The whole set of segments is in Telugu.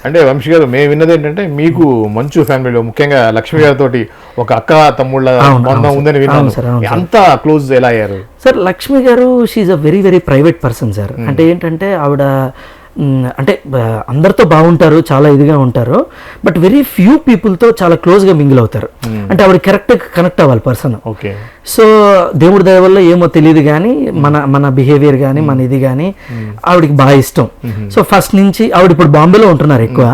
అంటే వంశీ గారు మేము విన్నది ఏంటంటే మీకు మంచు ఫ్యామిలీలో ముఖ్యంగా లక్ష్మి గారితో ఒక అక్క తమ్ముళ్ళ బంధం ఉందని విన్నాను. అంత క్లోజ్ ఎలా అయ్యారు సార్? లక్ష్మి గారు she a very very private person sir. అంటే ఏంటంటే ఆవిడ అంటే అందరితో బాగుంటారు, చాలా ఇదిగా ఉంటారు, బట్ వెరీ ఫ్యూ పీపుల్తో చాలా క్లోజ్గా మింగిల్ అవుతారు. అంటే ఆవిడ కరెక్ట్గా కనెక్ట్ అవ్వాలి పర్సన్. ఓకే. సో దేవుడి దయ వల్ల ఏమో తెలియదు కానీ మన బిహేవియర్ కానీ మన ఇది కానీ ఆవిడకి బాగా ఇష్టం. సో ఫస్ట్ నుంచి ఆవిడ ఇప్పుడు బాంబేలో ఉంటున్నారు ఎక్కువ.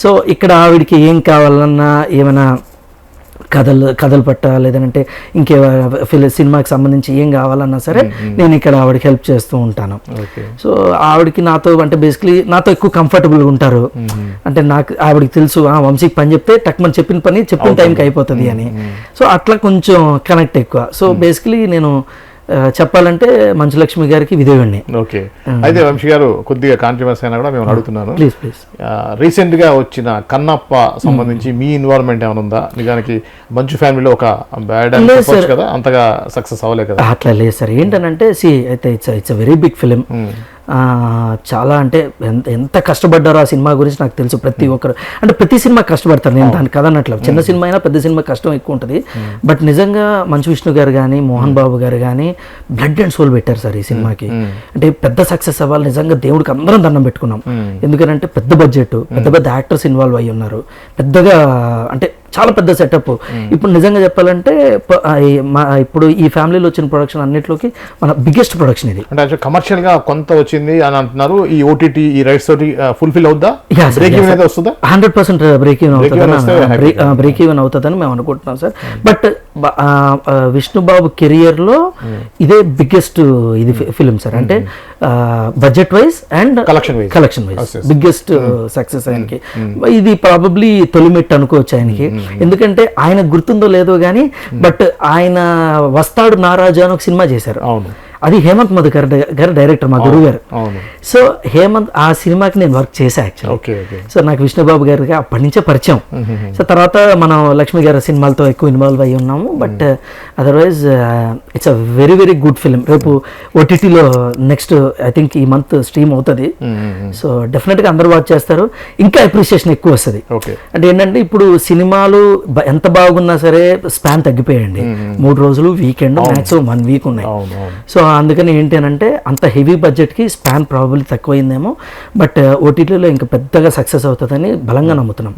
సో ఇక్కడ ఆవిడకి ఏం కావాలన్నా ఏమైనా కథలు పట్ట లేదంటే ఇంకే సినిమాకి సంబంధించి ఏం కావాలన్నా సరే నేను ఇక్కడ ఆవిడకి హెల్ప్ చేస్తూ ఉంటాను. సో ఆవిడకి నాతో అంటే బేసిక్లీ నాతో ఎక్కువ కంఫర్టబుల్గా ఉంటారు. అంటే నాకు ఆవిడకి తెలుసు వంశీకి పని చెప్తే టక్మని చెప్పిన టైంకి అయిపోతుంది అని. సో అట్లా కొంచెం కనెక్ట్ ఎక్కువ. సో బేసిక్లీ నేను చెప్పాలంటే మంచులక్ష్మి గారికి విధేయుణ్ణి. ఓకే. అయితే వంశీ గారు కొద్దిగా కాంట్రవర్సీ అయినా కూడా మేము అడుగుతున్నాను. ప్లీజ్ రీసెంట్ గా వచ్చిన కన్నప్ప సంబంధించి మీ ఇన్వాల్వ్మెంట్ ఏమైనా ఉందా? నిజానికి మంచు ఫ్యామిలీలో ఒక బ్యాడ్ కదా, అంతగా సక్సెస్ అవ్వలేదు కదా? అట్లా లేదు సార్. ఏంటనంటే అయితే it's a very big film. చాలా అంటే ఎంత కష్టపడ్డారో ఆ సినిమా గురించి నాకు తెలుసు. ప్రతి ఒక్కరు అంటే ప్రతి సినిమా కష్టపడతారు, నేను దాని కదన్నట్లు. చిన్న సినిమా అయినా పెద్ద సినిమా కష్టం ఎక్కువ ఉంటుంది. బట్ నిజంగా మంచు విష్ణు గారు కానీ మోహన్ బాబు గారు కానీ బ్లడ్ అండ్ సోల్ పెట్టారు సార్ ఈ సినిమాకి. అంటే పెద్ద సక్సెస్ అవ్వాలి, నిజంగా దేవుడికి అందరం దండం పెట్టుకున్నాం. ఎందుకంటే పెద్ద బడ్జెట్, పెద్ద యాక్టర్స్ ఇన్వాల్వ్ అయ్యి ఉన్నారు, పెద్దగా అంటే చాలా పెద్ద సెటప్. ఇప్పుడు నిజంగా చెప్పాలంటే ఇప్పుడు ఈ ఫ్యామిలీలో వచ్చిన ప్రొడక్షన్ అన్నిట్లోకి మన బిగ్గెస్ట్ ప్రొడక్షన్ ఇది. అంటే కమర్షియల్ గా కొంత వచ్చింది అని అంటున్నారు. ఈ ఓటీటీ ఈ రైట్స్ తోటి ఫుల్ఫిల్ అవుద్దా? బ్రేక్ ఈవెన్ అయితే వస్తుందా? 100% బ్రేక్ ఈవెన్ అవుతుందని మేము అనుకుంటున్నాం సార్. బట్ విష్ణుబాబు కెరియర్ లో ఇదే బిగ్గెస్ట్ ఇది ఫిలిం సార్. అంటే budget wise and collection wise biggest success ఆయనకి. ఇది ప్రాబబ్లీ తొలిమెట్టు అనుకోవచ్చు ఆయనకి. ఎందుకంటే ఆయన గుర్తుందో లేదో కానీ బట్ ఆయన వస్తాడు నారాజు అని ఒక సినిమా చేశారు. అది హేమంత్ మధుకర్ గారు డైరెక్టర్, మా గురువు గారు. సో హేమంత్ ఆ సినిమాకి నేను వర్క్ చేశా యాక్చువల్లీ. సో నాకు విష్ణుబాబు గారికి అప్పటి నుంచే పరిచయం. సో తర్వాత మనం లక్ష్మి గారి సినిమాలతో ఎక్కువ ఇన్వాల్వ్ అయ్యి ఉన్నాము. But otherwise it's a very very good film. రేపు ఓటీటీలో నెక్స్ట్ ఐ థింక్ ఈ మంత్ స్ట్రీమ్ అవుతుంది. సో డెఫినెట్గా అందరూ వాచ్ చేస్తారు, ఇంకా అప్రిషియేషన్ ఎక్కువ వస్తుంది. అంటే ఏంటంటే ఇప్పుడు సినిమాలు ఎంత బాగున్నా సరే స్పాన్ తగ్గిపోయాయండి. 3 రోజులు వీకెండ్ మ్యాక్సిమం 1 వీక్ ఉన్నాయి. సో అందుకని ఏంటి అంటే అంత హెవీ బడ్జెట్కి స్పాన్ ప్రాబబ్లీ తక్కువైందేమో. బట్ ఓటీటీలో ఇంకా పెద్దగా సక్సెస్ అవుతుందని బలంగా నమ్ముతున్నాం.